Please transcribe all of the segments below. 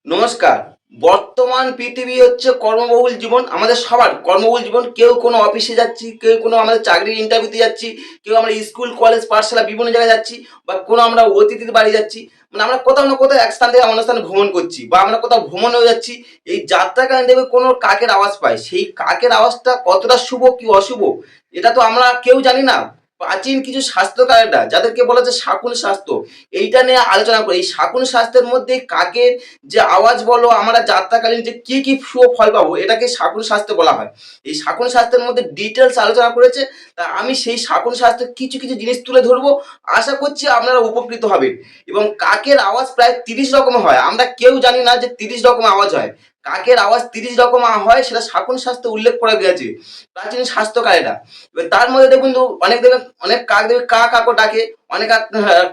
নমস্কার। বর্তমান পৃথিবী হচ্ছে কর্মবহুল জীবন। আমাদের সবার কর্মবহুল জীবন। কেউ কোনো অফিসে যাচ্ছি, কেউ কোনো আমাদের চাকরির ইন্টারভিউতে যাচ্ছি, কেউ আমরা স্কুল, কলেজ, পাঠশালা বিভিন্ন জায়গায় যাচ্ছি বা কোনো আমরা অতিথির বাড়ি যাচ্ছি। মানে আমরা কোথাও না কোথাও এক স্থান থেকে অন্য স্থানে ভ্রমণ করছি বা আমরা কোথাও ভ্রমণেও যাচ্ছি। এই যাত্রাকালীন দেখবে কোনো কাকের আওয়াজ পাই। সেই কাকের আওয়াজটা কতটা শুভ কি অশুভ এটা তো আমরা কেউ জানি না। প্রাচীন কিছু স্বাস্থ্যকারেরা যাদেরকে বলা হচ্ছে শাকুন স্বাস্থ্য, এইটা নিয়ে আলোচনা করি। এই শাকুন স্বাস্থ্যের মধ্যে কাকের যে আওয়াজ বলো আমরা যাত্রাকালীন যে কি কি শুভ ফল পাবো এটাকে শাকুন স্বাস্থ্য বলা হয়। এই শাকুন স্বাস্থ্যের মধ্যে ডিটেলস আলোচনা করেছে। তা আমি সেই শাকুন স্বাস্থ্যের কিছু কিছু জিনিস তুলে ধরবো। আশা করছি আপনারা উপকৃত হবেন। এবং কাকের আওয়াজ প্রায় 30 রকম হয়। আমরা কেউ জানি না যে 30 রকম আওয়াজ হয়। কাকের আওয়াজ 30 রকম হয়, সেটা শাকুন স্বাস্থ্য উল্লেখ করা গেছে প্রাচীন স্বাস্থ্যকারেরা। এবার তার মধ্যে দেখুন তো অনেক দেখবেন অনেক কাক দেখবে কা কাকও ডাকে, অনেক কাক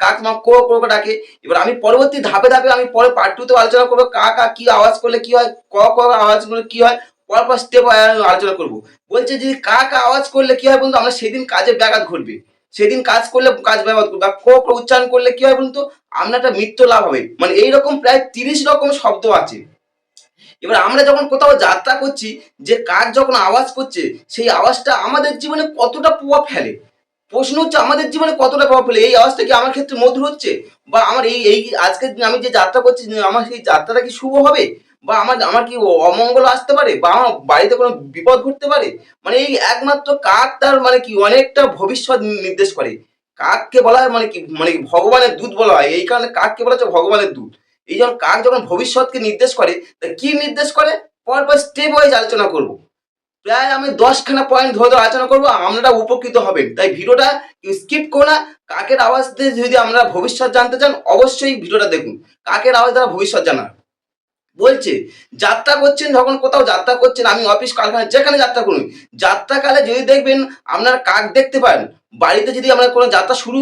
কাক কো কো ডাকে। এবার আমি পরবর্তী ধাপে ধাপে আমি পরে পার্ট টু তে আলোচনা করবো কা কা কি আওয়াজ করলে কি হয়, ক ক আওয়াজ করলে কি হয়, পরপর স্টেপ আলোচনা করবো। বলছে যদি কা কা আওয়াজ করলে কি হয় বলতো আমরা সেদিন কাজে ব্যাঘাত ঘটবে। সেদিন কাজ করলে কাজ ব্যাঘাত ঘটবে। আর ক ক উচ্চারণ করলে কি হয় বলতো আমরা একটা মৃত্যু লাভ হবে। মানে এইরকম প্রায় 30 রকম শব্দ আছে। এবার আমরা যখন কোথাও যাত্রা করছি, যে কাক যখন আওয়াজ করছে সেই আওয়াজটা আমাদের জীবনে কতটা প্রভাব ফেলে। প্রশ্ন হচ্ছে আমাদের জীবনে কতটা প্রভাব ফেলে। এই আওয়াজটা কি আমার ক্ষেত্রে মধুর হচ্ছে, বা আমার এই এই আজকে আমি যে যাত্রা করছি আমার সেই যাত্রাটা কি শুভ হবে, বা আমার আমার কি অমঙ্গল আসতে পারে, বা আমার বাড়িতে কোনো বিপদ ঘটতে পারে। মানে এই একমাত্র কাক তার মানে কি অনেকটা ভবিষ্যৎ নির্দেশ করে। কাককে বলা হয় মানে কি ভগবানের দূত বলা হয়। এই কারণে কাককে বলা হচ্ছে ভগবানের দূত। এই যখন কাক যখন ভবিষ্যৎকে নির্দেশ করে, তা কি নির্দেশ করে পরপর স্টেপ ওয়াইজ আলোচনা করব। প্রায় আমি 10খানা পয়েন্ট ধরে ধরে আলোচনা করবো, আপনারা উপকৃত হবেন। তাই ভিডিওটা স্কিপ করো না। কাকের আওয়াজ দিয়ে যদি আমরা ভবিষ্যৎ জানতে চান অবশ্যই ভিডিওটা দেখুন। কাকের আওয়াজ দ্বারা ভবিষ্যৎ জানা বলছে। যাত্রা করছেন, যখন কোথাও যাত্রা করছেন, আমি অফিস কারখানা যেখানে যাত্রা করুন, যাত্রাকালে যদি দেখবেন আপনার কাক দেখতে পান, বাড়িতে যদি আমরা কোনো যাত্রা শুভ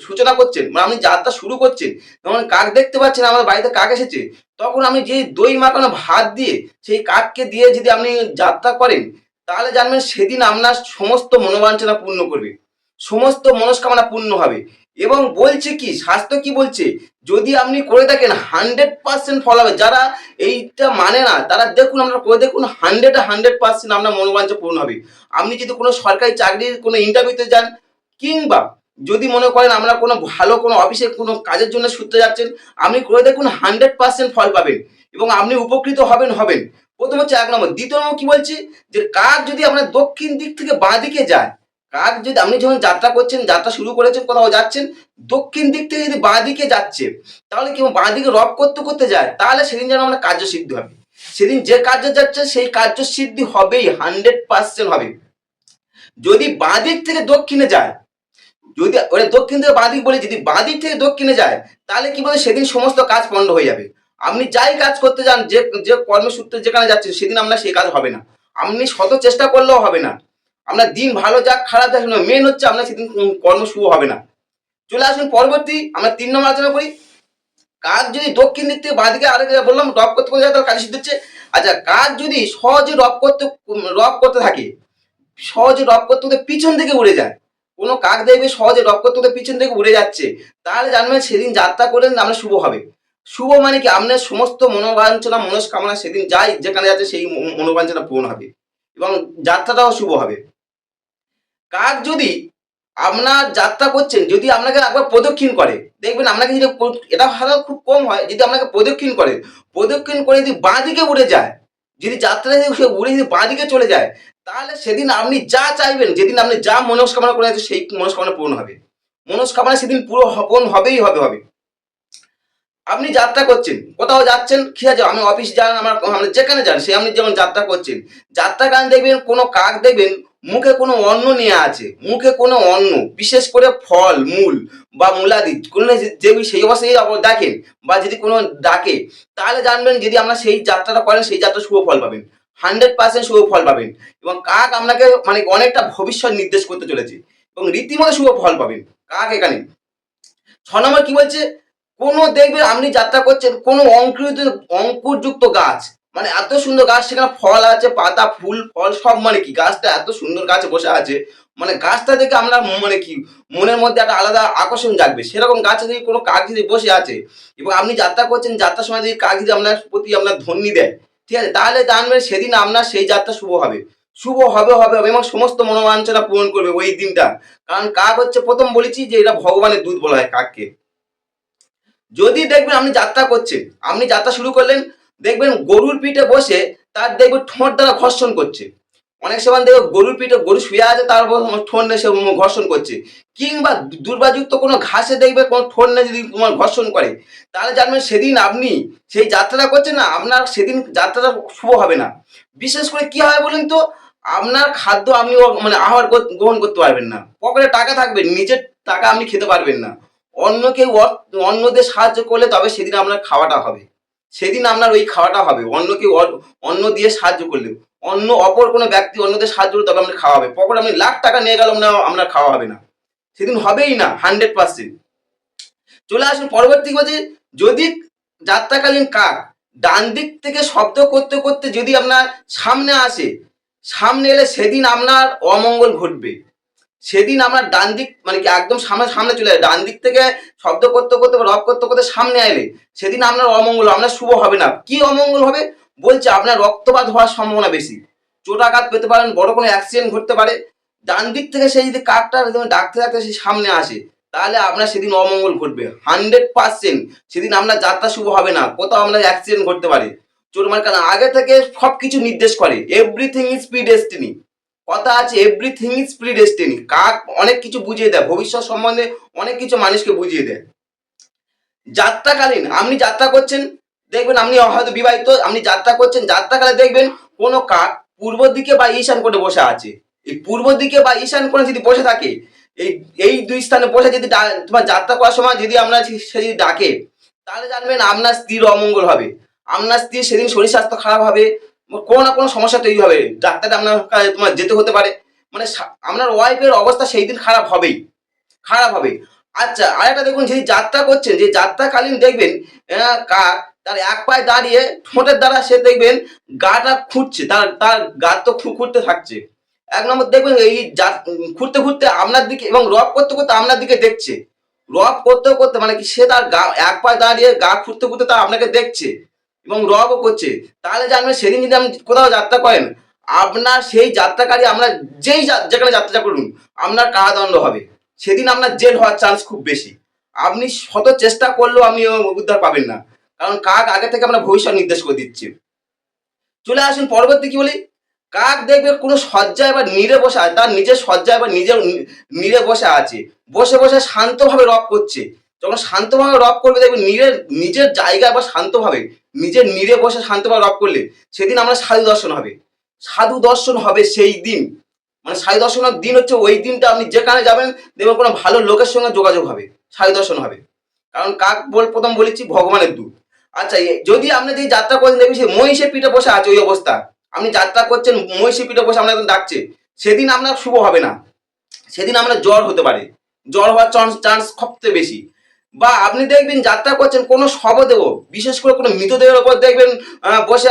সূচনা করছেন, মানে আপনি যাত্রা শুরু করছেন, যখন কাক দেখতে পাচ্ছেন আমার বাড়িতে কাক এসেছে, তখন আমি যে দই মাখানো ভাত দিয়ে সেই কাককে দিয়ে যদি আপনি যাত্রা করেন, তাহলে জানবেন সেদিন আপনার সমস্ত মনোবাঞ্ছনা পূর্ণ করবে, সমস্ত মনস্কামনা পূর্ণ হবে। এবং বলছে কি শাস্ত্র কি বলছে, যদি আপনি করে থাকেন 100% ফল হবে। যারা এইটা মানে না তারা দেখুন, আপনারা করে দেখুন, 100% আপনার মনোবাঞ্ছা পূর্ণ হবে। আপনি যদি কোনো সরকারি চাকরির কোনো ইন্টারভিউতে যান, কিংবা যদি মনে করেন আমরা কোনো ভালো কোনো অফিসে কোনো কাজের জন্য সূত্রে যাচ্ছেন, আপনি করে দেখুন 100% ফল পাবেন এবং আপনি উপকৃত হবেন। প্রথম হচ্ছে 1 নম্বর। দ্বিতীয় নম্বর কি বলছি, যে কাক যদি আপনার দক্ষিণ দিক থেকে বাঁ দিকে যায়, কাক যদি আপনি যখন যাত্রা করছেন, যাত্রা শুরু করেছেন, কোথাও যাচ্ছেন, দক্ষিণ দিক থেকে যদি বাঁ দিকে যাচ্ছে, তাহলে কি বাঁ দিকে রব করতে করতে যায়, তাহলে সেদিন যেন আমরা কার্যসিদ্ধি হবে। সেদিন যে কার্য যাচ্ছে সেই কার্যসিদ্ধি হবেই, 100% হবে। যদি বাঁ দিক থেকে দক্ষিণে যায়, যদি ওরা দক্ষিণ থেকে বাঁ দিক বলে, যদি বাঁ দিক থেকে দক্ষিণে যায়, তাহলে কি বলে সেদিন সমস্ত কাজ পণ্ড হয়ে যাবে। আপনি যাই কাজ করতে যান, যে যে কর্মসূত্রে যেখানে যাচ্ছেন, সেদিন আপনার সেই কাজ হবে না। আপনি শত চেষ্টা করলেও হবে না। আপনার দিন ভালো যাক খারাপ যাক, মেন হচ্ছে আপনার সেদিন কর্ম শুভ হবে না। চলে আসুন পরবর্তী, আমরা 3 নম্বর আলোচনা করি। কাক যদি দক্ষিণ দিক থেকে বাঁ দিকে আরেক বললাম রব করতে করতে যায়, তাহলে কাজ সিদ্ধ হচ্ছে। আচ্ছা, কাক যদি সহজে রব করতে থাকে, সহজে রব করতে করতে পিছন থেকে উড়ে যায়, কোনো কাক দেখবে সহজে রব করতে করতে পিছন থেকে উড়ে যাচ্ছে, তাহলে জানবেন সেদিন যাত্রা করলেন আপনার শুভ হবে। শুভ মানে কি আপনার সমস্ত মনোবাঞ্ছনা মনস্কামনা সেদিন যাই যেখানে যাচ্ছে সেই মনোবাঞ্ছনা পূরণ হবে এবং যাত্রাটাও শুভ হবে। কাক যদি আপনার যাত্রা করছেন, যদি আপনাকে একবার প্রদক্ষিণ করে, দেখবেন আপনাকে যদি এটা ভালো খুব কম হয়, যদি আপনাকে প্রদক্ষিণ করে, প্রদক্ষিণ করে যদি বাঁ দিকে উড়ে যায়, যদি যাত্রা সে উড়ে যদি বাঁ দিকে চলে যায়, তাহলে সেদিন আপনি যা চাইবেন, যেদিন আপনি যা মনস্কামনা করে আছে সেই মনস্কামনা পূরণ হবে। মনস্কামনা সেদিন পুরো পূরণ হবেই হবে। আপনি যাত্রা করছেন, কোথাও যাচ্ছেন, ঠিক আছে, আমি অফিস যান, আমরা যেখানে যান, সে আপনি যেমন যাত্রা করছেন, যাত্রাকালীন দেখবেন কোনো কাক দেখবেন মুখে কোনো অন্ন নিয়ে আছে, মুখে কোনো অন্ন, বিশেষ করে ফল মূল বা মূলাদি কোনো যেগুলি সেই অবস্থায় দেখেন, বা যদি কোনো ডাকে, তাহলে জানবেন যদি আমরা সেই যাত্রাটা করেন সেই যাত্রা শুভ ফল পাবেন, 100% শুভ ফল পাবেন। এবং কাক আপনাকে মানে অনেকটা ভবিষ্যৎ নির্দেশ করতে চলেছে এবং রীতিমতো শুভ ফল পাবেন কাক এখানে। 6 নম্বর কি বলছে, কোনো দেখবেন আপনি যাত্রা করছেন, কোনো অঙ্কুরযুক্ত গাছ, মানে এত সুন্দর গাছ, সেখানে ফল আছে, পাতা ফুল ফল সব, মানে কি গাছটা এত সুন্দর গাছে বসে আছে, মানে গাছটা দেখে আমরা মানে কি মনের মধ্যে একটা আলাদা আকর্ষণ জাগবে। সেরকম গাছে যদি কোনো কাক যদি বসে আছে এবং আপনি যাত্রা করছেন, যাত্রার সময় যদি কাক যদি আপনার প্রতি আপনার ধ্বনি দেয়, ঠিক আছে? তাহলে জানবেন সেদিন আপনার সেই যাত্রা শুভ হবে। শুভ হবে এবং সমস্ত মনোবাঞ্ছনা পূরণ করবে ওই দিনটা। কারণ কাক হচ্ছে, ১ম বলেছি যে এটা ভগবানের দূত বলা হয় কাককে। যদি দেখবেন আপনি যাত্রা করছেন, আপনি যাত্রা শুরু করলেন, দেখবেন গরুর পিঠে বসে তার দেখবেন ঠোঁট দ্বারা ঘর্ষণ করছে। অনেক সময় দেখবে গরুর পিঠে গরু শুয়ে আছে, তার উপর ঠোঁট নিয়ে সে ঘর্ষণ করছে। কিংবা দুর্বাযুক্ত কোনো ঘাসে দেখবে কোনো ঠোঁট নিয়ে যদি তোমার ঘর্ষণ করে, তাহলে জানবেন সেদিন আপনি সেই যাত্রাটা করছেন না, আপনার সেদিন যাত্রাটা শুভ হবে না। বিশেষ করে কি হয় বলুন তো, আপনার খাদ্য আপনি মানে আহার গ্রহণ করতে পারবেন না। পকেটে টাকা থাকবে, নিজের টাকা আপনি খেতে পারবেন না। অন্য কেউ অন্যদের সাহায্য করলে তবে সেদিন আপনার খাওয়াটা হবে। সেদিন আপনার ওই খাওয়াটা হবে। অন্য কেউ অন্ন দিয়ে সাহায্য করলে, অন্য অপর কোনো ব্যক্তি অন্যদের সাহায্য করলে তবে আপনার খাওয়া হবে। পকেটে আপনি লাখ টাকা নিয়ে গেলাম না, আপনার খাওয়া হবে না। সেদিন হবেই না 100%। চলে আসুন পরবর্তী কথা, যদি যাত্রাকালীন কাক ডান দিক থেকে শব্দ করতে করতে যদি আপনার সামনে আসে, সামনে এলে সেদিন আপনার অমঙ্গল ঘটবে। সেদিন আমার ডান দিক মানে কি একদম সামনে সামনে চলে যায়, ডান দিক থেকে শব্দ করতে করতে বা রব করতে করতে সামনে এলে সেদিন আপনার অমঙ্গল, আপনার শুভ হবে না। কি অমঙ্গল হবে বলছে, আপনার রক্তপাত হওয়ার সম্ভাবনা বেশি, চোটাঘাত পেতে পারেন, বড় কোনো অ্যাক্সিডেন্ট ঘটতে পারে। ডান দিক থেকে সেই যদি কাকটা ডাকতে ডাকতে সেই সামনে আসে, তাহলে আপনার সেদিন অমঙ্গল ঘটবে 100%। সেদিন আপনার যাত্রা শুভ হবে না, কোথাও আপনার অ্যাক্সিডেন্ট ঘটতে পারে। চোট মানে কারণ আগে থেকে সব কিছু নির্দেশ করে, এভরিথিং ইজ প্রিডেস্টিনি। কথা আছে এভরিথিং ইজ প্রিডেস্টিনি। কাক অনেক কিছু বুঝিয়ে দেয়, ভবিষ্যৎ সম্বন্ধে অনেক কিছু মানুষকে বুঝিয়ে দেয়। যাত্রাকালীন আপনি যাত্রা করছেন, দেখবেন আপনি হয়তো বিবাহিত, আপনি যাত্রা করছেন, যাত্রাকালে দেখবেন কোনো কাক পূর্ব দিকে বা ঈশান কোণে বসে আছে। এই পূর্ব দিকে বা ঈশান কোণে যদি বসে থাকে, এই এই দুই স্থানে বসে যদি তোমার যাত্রা করার সময় যদি আমরা সে যদি ডাকে, তাহলে জানবেন আপনার স্ত্রীর অমঙ্গল হবে, আপনার স্ত্রীর সেদিন শরীর স্বাস্থ্য খারাপ হবে, কোনো না কোনো সমস্যা তৈরি হবে, ডাক্তারে আপনার তোমার যেতে হতে পারে। মানে আপনার ওয়াইফের অবস্থা সেই দিন খারাপ হবেই, খারাপ হবে। আচ্ছা, আরেকটা দেখুন, যে যাত্রা করছেন, যে যাত্রাকালীন দেখবেন কাক তার এক পায়ে দাঁড়িয়ে ঠোঁটের দ্বারা সে দেখবেন গাটা খুঁড়ছে, তার তার গা তো খুঁড়তে থাকছে। এক নম্বর দেখবেন এই খুঁড়তে খুঁড়তে আপনার দিকে এবং রব করতে করতে আপনার দিকে দেখছে। রব করতে করতে মানে কি সে তার গা এক পায়ে দাঁড়িয়ে গা খুঁড়তে খুঁড়তে তা আপনাকে দেখছে এবং রবও করছে। তাহলে জানবেন সেদিন যদি আপনি কোথাও যাত্রা করেন, আপনার সেই যাত্রাকারী আমরা যেই যেখানে যাত্রা করুন, আপনার কারাদণ্ড হবে। সেদিন আপনার জেল হওয়ার চান্স খুব বেশি। আপনি শত চেষ্টা করলেও আপনি উদ্ধার পাবেন না, কারণ কাক আগে থেকে আমরা ভবিষ্যৎ নির্দেশ করে দিচ্ছি। চলে আসুন পরবর্তী কি বলি, কাক দেখবে কোনো শয্যায় বা নীড়ে বসে আছে, তার নিজের শয্যায় বা নিজের নীড়ে বসে আছে, বসে বসে শান্তভাবে রব করছে। যখন শান্তভাবে রব করবে দেখবে নিজের জায়গায় বা শান্তভাবে নিজের নীড়ে বসে শান্তভাবে রব করলে সেদিন আমরা সাধু দর্শন হবে। সাধু দর্শন হবে সেই দিন, মানে সাধু দর্শনের দিন হচ্ছে ওই দিনটা। আপনি যেখানে যাবেন দেখবেন কোনো ভালো লোকের সঙ্গে যোগাযোগ হবে, সাধু দর্শন হবে। কারণ কাক প্রথম বলেছি ভগবানের দূত। আচ্ছা, যদি আপনি যে যাত্রা করছেন দেখবেন সে মহিষের পিঠে বসে আছে ওই অবস্থা, আপনি যাত্রা করছেন মহিষের পিঠে বসে আপনার ডাকছে, সেদিন আপনার শুভ হবে না। সেদিন আপনার জ্বর হতে পারে, জ্বর হওয়ার চান্স সবচেয়ে বেশি। বা আপনি দেখবেন যাত্রা করছেন কোনো শবদেহ, বিশেষ করে কোনো মৃতদেহের ওপর দেখবেন বসে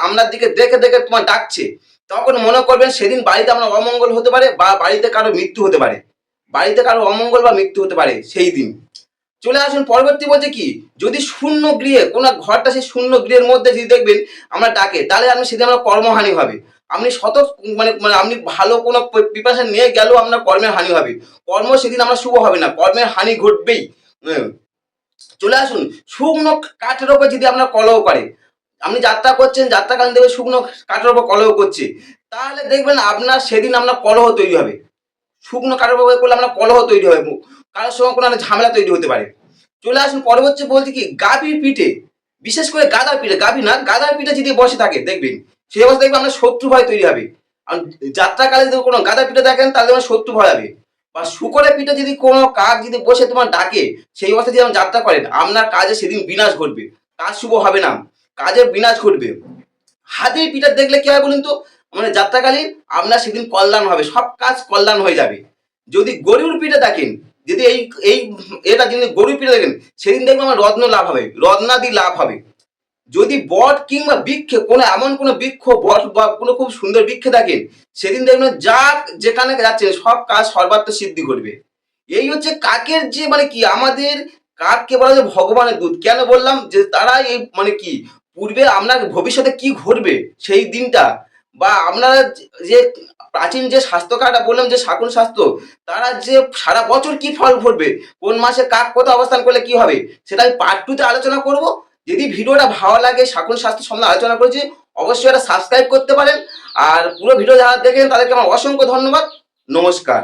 আপনার দিকে দেখে দেখে তোমার ডাকছে, তখন মনে করবেন সেদিন বাড়িতে আপনার অমঙ্গল হতে পারে বা বাড়িতে কারো মৃত্যু হতে পারে, বাড়িতে কারো অমঙ্গল বা মৃত্যু হতে পারে সেই দিন। চলে আসুন পরবর্তী বলছে কি, যদি শূন্য গৃহে কোনো ঘরটা সেই শূন্য গৃহের মধ্যে যদি দেখবেন আমরা ডাকে, তাহলে আপনি সেদিন আমরা কর্মহানি হবে। আপনি শত মানে মানে আপনি ভালো কোনো প্রিপারেশন নিয়ে গেলেও আপনার কর্মের হানি হবে, কর্ম সেদিন আমরা শুভ হবে না, কর্মের হানি ঘটবেই। চলে আসুন শুকনো কাঠের ওপর যদি আপনার কলহ করে, আপনি যাত্রা করছেন, যাত্রাকালীন দেখবেন শুকনো কাঠের ওপর কলহ করছে, তাহলে দেখবেন আপনার সেদিন আপনার কলহ তৈরি হবে। শুকনো কাঠের ওপর করলে আপনার কলহ তৈরি হবে, কারোর সঙ্গে কোনো ঝামেলা তৈরি হতে পারে। চলে আসুন পরবর্তী বলতে কি, গাভীর পিঠে, বিশেষ করে গাধার পিঠে, গাভী না গাধার পিঠে যদি বসে থাকে দেখবেন সেই অবস্থা দেখবেন আপনার শত্রু ভয় তৈরি হবে। আর যাত্রাকালে যদি কোনো গাধার পিঠে দেখেন তাহলে তোমার শত্রু ভয় হবে। বা শুকরের পিঠে যদি কোনো কাক যদি বসে তোমার ডাকে, সেই অবস্থায় যদি আপনি যাত্রা করেন, আপনার কাজে সেদিন বিনাশ ঘটবে, কাজ শুভ হবে না, কাজের বিনাশ ঘটবে। হাতির পিঠে দেখলে কি হয় বলুন তো, মানে যাত্রাকালীন আপনার সেদিন কল্যাণ হবে, সব কাজ কল্যাণ হয়ে যাবে। যদি গরুর পিঠে দেখেন, যদি এই এই এটা যদি গরুর পিঠে দেখেন, সেদিন দেখবেন আমার রত্ন লাভ হবে, রত্নাদি লাভ হবে। যদি বট কিংবা বৃক্ষে কোনো এমন কোনো বৃক্ষ বট বা কোনো খুব সুন্দর বৃক্ষে থাকেন, সেদিন দেখবেন যা যেখানে যাচ্ছেন সব কাজ সর্বাত্ম সিদ্ধি করবে। এই হচ্ছে কাকের যে মানে কি আমাদের কাককে বলা হয় ভগবানের দূত। কেন বললাম? যে তারা এই মানে কি পূর্বে আপনার ভবিষ্যতে কি ঘটবে সেই দিনটা বা আপনারা যে প্রাচীন যে স্বাস্থ্যকারটা বললাম যে শাকুন স্বাস্থ্য, তারা যে সারা বছর কি ফল ঘটবে, কোন মাসে কাক কোথায় অবস্থান করলে কি হবে, সেটা আমি পার্ট 2 তে আলোচনা করব। যদি ভিডিওটা ভালো লাগে, শাকুন স্বাস্থ্য সম্বন্ধে আলোচনা করেছি, অবশ্যই এটা সাবস্ক্রাইব করতে পারেন। আর পুরো ভিডিও যারা দেখেন তাদেরকে আমার অসংখ্য ধন্যবাদ। নমস্কার।